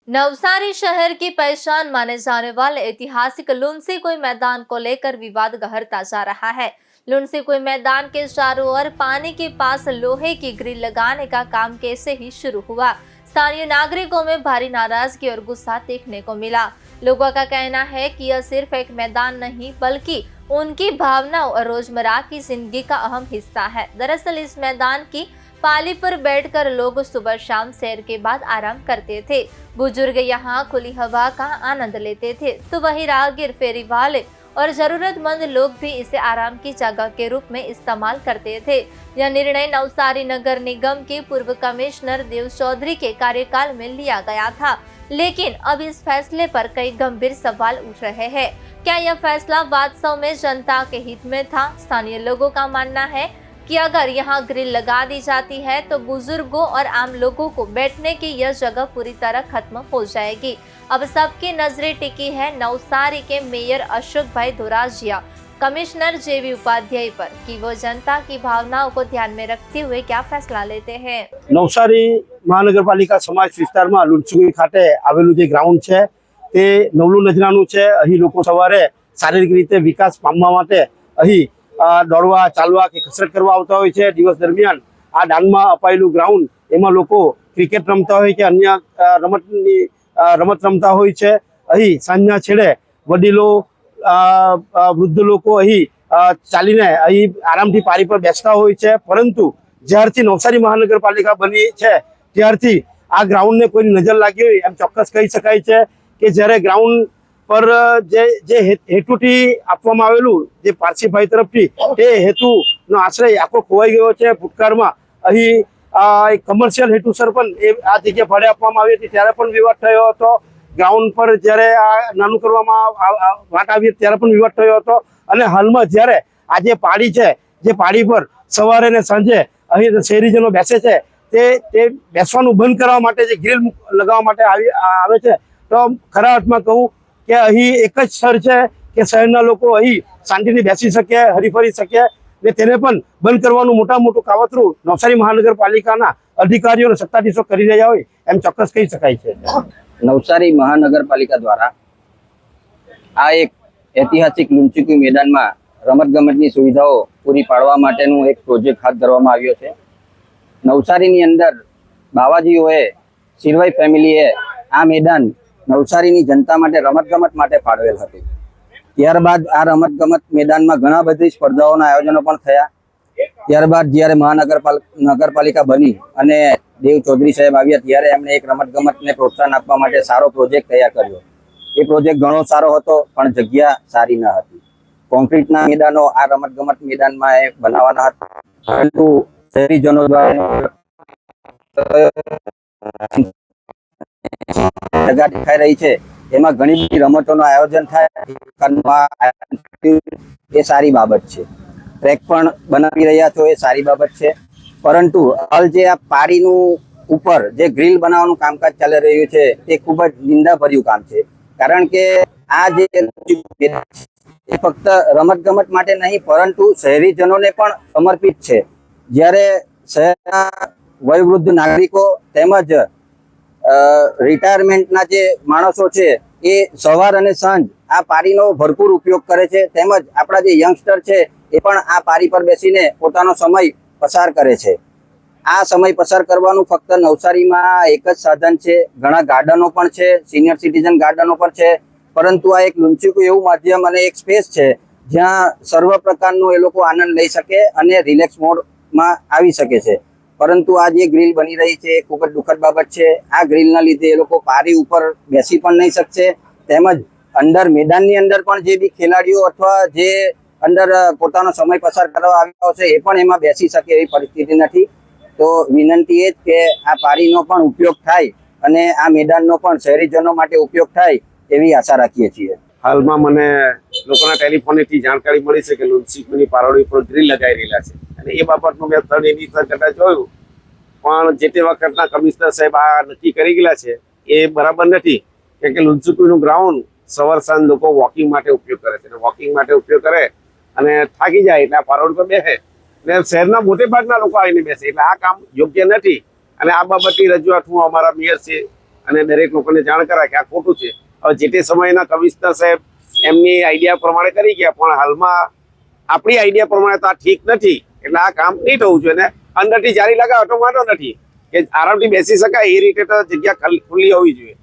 नवसारी शहर की पहचान माने जाने वाले ऐतिहासिक लुंसी कुई मैदान को लेकर विवाद गहरता जा रहा है। लुंसी कुई मैदान के चारों ओर पानी के पास लोहे की ग्रिल लगाने का काम कैसे ही शुरू हुआ। स्थानीय नागरिकों में भारी नाराजगी और गुस्सा देखने को मिला। लोगों का कहना है कि यह सिर्फ एक मैदान नहीं बल्कि उनकी भावनाओं और रोजमर्रा की जिंदगी का अहम हिस्सा है। दरअसल इस मैदान की पाली पर बैठकर लोग सुबह शाम सैर के बाद आराम करते थे। बुजुर्ग यहाँ खुली हवा का आनंद लेते थे, तो वही राहगीर, फेरी वाले और जरूरतमंद लोग भी इसे आराम की जगह के रूप में इस्तेमाल करते थे। यह निर्णय नवसारी नगर निगम के पूर्व कमिश्नर देव चौधरी के कार्यकाल में लिया गया था, लेकिन अब इस फैसले पर कई गंभीर सवाल उठ रहे हैं। क्या यह फैसला वास्तव में जनता के हित में था? स्थानीय लोगों का मानना है कि अगर यहाँ ग्रिल लगा दी जाती है तो बुजुर्गों और आम लोगों को बैठने की यह जगह पूरी तरह खत्म हो जाएगी। अब सबकी नजरें टिकी है नवसारी के मेयर अशोक भाई धोराजिया, कमिश्नर जेवी उपाध्याय पर कि वो जनता की भावनाओं को ध्यान में रखते हुए क्या फैसला लेते हैं। नवसारी महानगरपालिका समाज विस्तार में लुंसी खाते आवेलू जे ग्राउंड है ते नवलू नजराનું છે। અહીં લોકો સવારે શારીરિક રીતે વિકાસ પામવા માટે અહીં દોડવા, ચાલવા કે કસરત કરવા આવતા હોય છે। દિવસ દરમિયાન આ દાનમાં અપાયેલું ગ્રાઉન્ડ એમાં લોકો ક્રિકેટ રમતા હોય કે અન્ય રમત રમતા હોય છે। અહીં સાંજના છેડે વડીલો, વૃદ્ધ લોકો અહીં ચાલીને અહીં આરામથી પારી પર બેસતા હોય છે। પરંતુ જ્યારથી નવસારી મહાનગરપાલિકા બની છે ત્યારથી આ ગ્રાઉન્ડને કોઈ નજર લાગી હોય એમ ચોક્કસ કહી શકાય છે કે જ્યારે ગ્રાઉન્ડ પર જે હેતુથી આપવામાં આવેલું જે પારસીભાઈ તરફથી તે હેતુનો આશ્રય આખો ખોવાઈ ગયો છે। ભૂતકાળમાં અહીં એક કમર્શિયલ હેતુસર પણ આ જગ્યા ભાડે આપવામાં આવી હતી ત્યારે પણ વિવાદ થયો હતો। ગ્રાઉન્ડ પર જ્યારે આ નાનું કરવામાં વાત આવી ત્યારે પણ વિવાદ થયો હતો। અને હાલમાં જ્યારે આ જે પાડી છે, જે પાડી પર સવારે ને સાંજે અહીં શહેરીજનો બેસે છે તે બેસવાનું બંધ કરવા માટે જે ગ્રીલ લગાવવા માટે આવે છે, તો ખરા અર્થમાં કહું કે અહીં એક જ સ્થળ છે કે શહેરના લોકો અહીં શાંતિથી બેસી શકે, હરીફરી શકે ને તેને પણ બંધ કરવાનું મોટું કાવતરું નવસારી મહાનગરપાલિકાના અધિકારીઓ અને સત્તાધીશો કરી રહ્યા હોય એમ ચોક્કસ કહી શકાય છે। નવસારી મહાનગરપાલિકા દ્વારા આ એક ઐતિહાસિક લુંચીકુઈ મેદાનમાં રમતગમતની સુવિધાઓ પૂરી પાડવા માટેનું એક પ્રોજેક્ટ હાથ ધરવામાં આવ્યો છે। નવસારીની અંદર બાવાજીઓએ, સિરવાઈ ફેમિલીએ આ મેદાન નવસારીની જનતા માટે રમતગમત માટે ફાળવેલ હતું। ત્યારબાદ આ રમતગમત મેદાનમાં ઘણા બધી સ્પર્ધાઓના આયોજનો પણ થયા। ત્યારબાદ જ્યારે નગરપાલિકા બની અને દેવ ચૌધરી સાહેબ આવ્યા ત્યારે એમણે એક રમતગમતને પ્રોત્સાહન આપવા માટે સારો પ્રોજેક્ટ તૈયાર કર્યો। એ પ્રોજેક્ટ ઘણો સારો હતો પણ જગ્યા સારી ન હતી। કોન્ક્રીટના મેદાનો આ રમતગમત મેદાનમાં એ બનાવવાના હતા, પરંતુ શહેરીજનો દ્વારા જગા દેખાઈ રહી છે એમાં ઘણી બધી રમતોનું આયોજન થાય એ સારી બાબત છે। ટ્રેક પણ બનાવી રહ્યા છો એ સારી બાબત છે, પરંતુ હાલ જે આ પાડીનું ઉપર જે ગ્રીલ બનાવવાનું કામકાજ ચાલી રહ્યું છે તે ખૂબ જ નિંદાભર્યું કામ છે। કારણ કે આ જે એ ફક્ત રમતગમત માટે નહીં પરંતુ શહેરીજનોને પણ સમર્પિત છે। જ્યારે શહેરના વયવૃદ્ધ નાગરિકો તેમજ રિટાયરમેન્ટના જે માણસો છે એ સવાર અને સાંજ આ પારીનો ભરપૂર ઉપયોગ કરે છે, તેમજ આપણા જે યંગસ્ટર છે એ પણ આ પારી પર બેસીને પોતાનો સમય પસાર કરે છે। આ સમય પસાર કરવાનું ફક્ત નવસારીમાં એક જ સાધન છે। ઘણા ગાર્ડનો પણ છે, સિનિયર સિટીઝન ગાર્ડનો પણ છે, પરંતુ આ એક લુંચીકુઈ એવું માધ્યમ અને એક સ્પેસ છે જ્યાં સર્વ પ્રકારનો એ લોકો આનંદ લઈ શકે અને રિલેક્સ મોડમાં આવી શકે છે। પરંતુ આ જે ગ્રીલ બની રહી છે એ ખૂબ જ દુઃખદ બાબત છે। આ ગ્રીલના લીધે એ લોકો પારી ઉપર બેસી પણ નહીં શકશે, તેમજ અંદર મેદાનની અંદર પણ જે બી ખેલાડીઓ અથવા જે અંદર પોતાનો સમય પસાર કરવા આવ્યા છે એ પણ એમાં બેસી શકે એવી પરિસ્થિતિ નથી। તો વિનંતી એ જ કે આ પારીનો પણ ઉપયોગ થાય અને આ મેદાનનો પણ શહેરીજનો માટે ઉપયોગ થાય એવી આશા રાખીએ છીએ। હાલમાં મને લોકોના ટેલિફોનથી જાણકારી મળી છે કે લુંસીકુઈની પારોડી પર ગ્રીલ લગાવી રહેલા છે અને એ બાબતનું મેં થર્ડ એડિશન કરતા જોયું, પણ જે તે વખતના કમિશનર સાહેબ આ નક્કી કરી ગયેલા છે એ બરાબર નથી। કે લુંસીકુઈનું ગ્રાઉન્ડ સવાર સાંજ લોકો વોકિંગ માટે ઉપયોગ કરે છે, વોકિંગ માટે ઉપયોગ કરે અને થાકી જાય એટલે આ પારોડી પર બેસે એટલે શહેરના મોટે ભાગના લોકો આવીને બેસે, એટલે આ કામ યોગ્ય નથી અને આ બાબતની રજૂઆત હું અમારા મેયર છે અને દરેક લોકોને જાણ કરાય કે આ ખોટું છે. હવે જે તે સમયના કમિશનર સાહેબ એમની આઈડિયા પ્રમાણે કરી ગયા, પણ હાલમાં આપણી આઈડિયા પ્રમાણે તો આ ઠીક નથી, એટલે આ કામ નહીં થવું જોઈએ. ને અંદરથી જારી લગાવો તો વાંધો નથી, કે આરામથી બેસી શકાય એ રીતે તો જગ્યા ખુલ્લી હોવી જોઈએ.